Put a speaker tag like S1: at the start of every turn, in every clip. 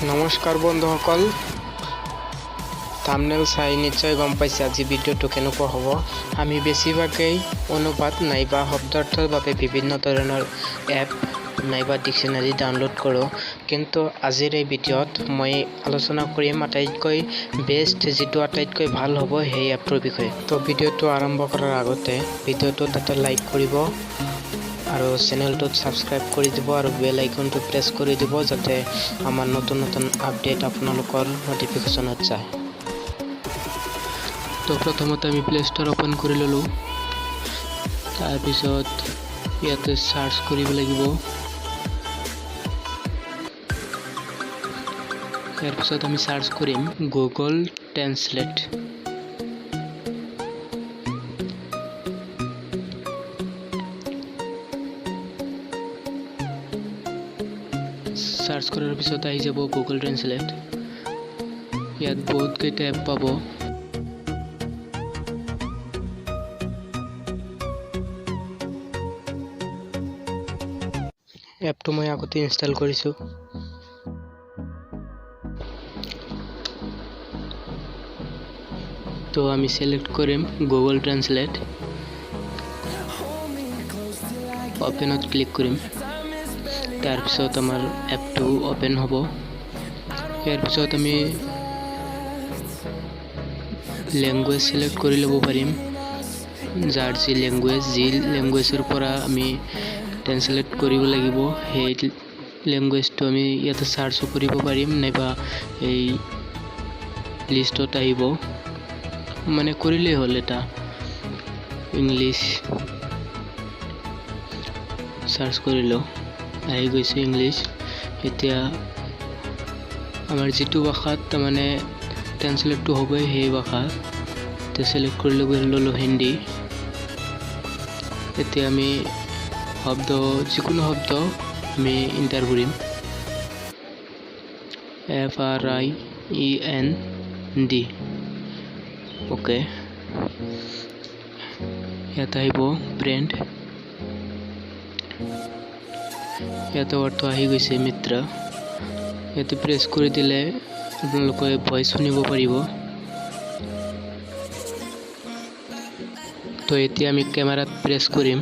S1: নমস্কাৰ বন্ধুসকল, থাম্বনেল চাই নিশ্চয় গম পাইছে আজি ভিডিঅ'টো কেনেকুৱা হ'ব। আমি বেছিভাগেই অনুবাদ নাইবা শব্দাৰ্থৰ বাবে বিভিন্ন ধৰণৰ এপ নাইবা ডিকশ্যনাৰী ডাউনলোড কৰোঁ, কিন্তু আজিৰ এই ভিডিঅ'ত মই আলোচনা কৰিম আটাইতকৈ বেষ্ট যিটো আটাইতকৈ ভাল হ'ব সেই এপটোৰ বিষয়ে। তো ভিডিঅ'টো আৰম্ভ কৰাৰ আগতে ভিডিঅ'টোত এটা লাইক কৰিব আৰু চেনেলটোত সাবস্ক্ৰাইব কৰি দিব আৰু বেল আইকনটো প্ৰেছ কৰি দিব যাতে আমাৰ নতুন নতুন আপডেট আপোনালোকৰ নটিফিকেশ্যনত যায়। তো প্ৰথমতে আমি প্লে ষ্ট'ৰ ওপেন কৰি ল'লোঁ। তাৰপিছত ইয়াতে সাৰ্চ কৰিব লাগিব। ইয়াৰ পিছত আমি সাৰ্চ কৰিম গুগল ট্ৰান্সলেট। সাৰ্চ কৰাৰ পিছত আহি যাব গুগল ট্ৰান্সলেট। ইয়াত বহুত কেইটা এপ পাব। এপটো মই আগতে ইনষ্টল কৰিছোঁ। তো আমি সিলেক্ট কৰিম গুগল ট্ৰান্সলেট। ওপেনত ক্লিক কৰিম। তাৰপিছত আমাৰ এপটো ওপেন হ'ব। ইয়াৰ পিছত আমি লেংগুৱেজ সিলেক্ট কৰি ল'ব পাৰিম। যাৰ যি লেংগুৱেজৰ পৰা আমি ট্ৰান্সলেট কৰিব লাগিব সেই লেংগুৱেজটো আমি ইয়াতে সাৰ্চো কৰিব পাৰিম, নাইবা এই লিষ্টত আহিব মানে কৰিলেই হ'ল। এটা ইংলিছ সাৰ্চ কৰিলোঁ, আহি গৈছে ইংলিছ। এতিয়া আমাৰ যিটো ভাষাত তাৰমানে ট্ৰান্সলেটটো হ'ব সেই ভাষা এতিয়া সিলেক্ট কৰি ল'লোঁ হিন্দী। এতিয়া আমি যিকোনো শব্দ আমি এণ্টাৰ কৰিম। FRIEND okay. ইয়াত আহিব ফ্ৰেণ্ড। ইয়াতে অৰ্থ আহি গৈছে মিত্ৰ। ইয়াতে প্ৰেছ কৰি দিলে আপোনালোকে ভইচ শুনিব পাৰিব। তো এতিয়া আমি কেমেৰাত প্ৰেছ কৰিম,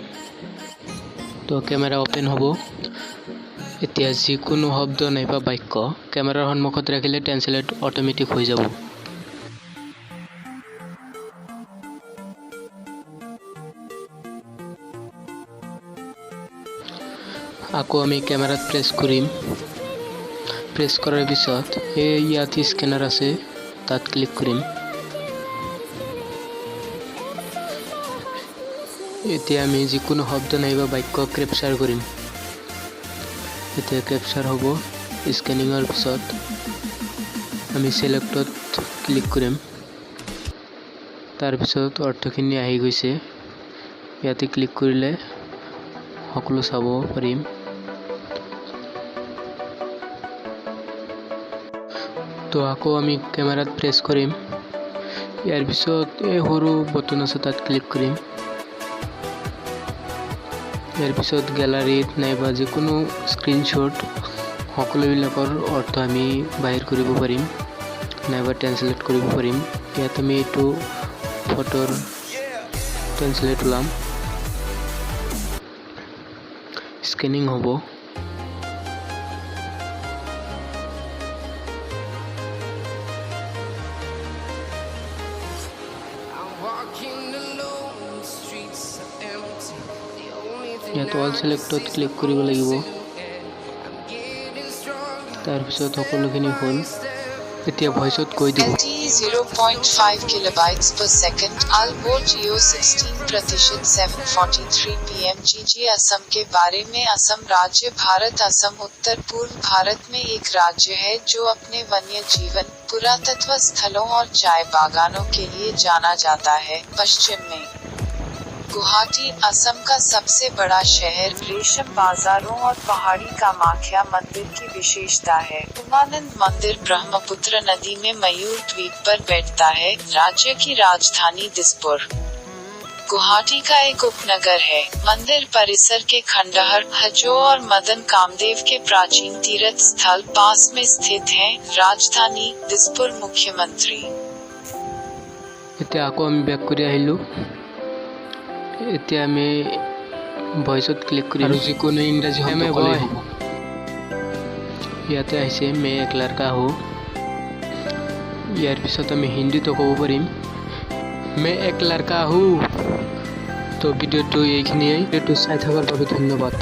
S1: তো কেমেৰা ওপেন হ'ব। এতিয়া যিকোনো শব্দ নাইবা বাক্য কেমেৰাৰ সন্মুখত ৰাখিলে ট্ৰান্সলেট অটোমেটিক হৈ যাব। আকৌ আমি কেমেৰাত প্ৰেছ কৰিম। প্ৰেছ কৰাৰ পিছত ইয়াত স্কেনাৰ আছে, তাত ক্লিক কৰিম। এতিয়া আমি যিকোনো শব্দ নাইবা বাক্য কেপচাৰ কৰিম। এতিয়া কেপচাৰ হ'ব। স্কেনিঙৰ পিছত আমি সিলেক্টত ক্লিক কৰিম। তাৰপিছত অৰ্থখিনি আহি গৈছে। ইয়াতে ক্লিক কৰিলে সকলো চাব পাৰিম। তো আকৌ আমি কেমেৰাত প্ৰেছ কৰিম। ইয়াৰ পিছত এই সৰু বটন আছে তাত ক্লিক কৰিম। ইয়াৰ পিছত গেলাৰীত নাইবা যিকোনো স্ক্ৰীনশ্বট সকলোবিলাকৰ অৰ্থ আমি বাহিৰ কৰিব পাৰিম নাইবা ট্ৰান্সলেট কৰিব পাৰিম। ইয়াত আমি এইটো ফটোৰ ট্ৰান্সলেট ওলাম। স্কেনিং হ'ব। ইয়াত অল সিলেক্টত ক্লিক কৰিব লাগিব। তাৰপিছত সকলোখিনি হ'ল। এতিয়া ভইচত কৈ দিব।
S2: LTE 0.5 kilobytes per second, Alvord Geo 16% 7:43 PM GG। Assam के बारे में। असम राज्य भारत। असम उत्तर पूर्व भारत में एक राज्य है जो अपने वन्य जीवन, पुरातत्व स्थलों और चाय बागानों के लिए जाना जाता है। पश्चिम में गुवाहाटी, असम का सबसे बड़ा शहर, रेशम बाजारों और पहाड़ी कामाख्या मंदिर की विशेषता है। उमानंद मंदिर ब्रह्मपुत्र नदी में मयूर द्वीप पर बैठता है। राज्य की राजधानी दिसपुर। गुवाहाटी का एक उपनगर है। मंदिर परिसर के खंडहर हजो और मदन कामदेव के प्राचीन तीर्थ स्थल पास में स्थित हैं। राजधानी दिसपुर मुख्यमंत्री।
S1: এতিয়া আকৌ আমি বেক কৰি আহিলোঁ। এতিয়া আমি ভইচত ক্লিক কৰি আৰু যিকোনো ইংৰাজী শব্দ ক'লেই হ'ব। ইয়াতে আহিছে মে এক লড়কা হো। ইয়াৰ পিছত আমি হিন্দীতো ক'ব পাৰিম মে এক লড়কা হো। তো ভিডিঅ'টো এইখিনিয়েই। ভিডিঅ'টো চাই থকাৰ বাবে ধন্যবাদ।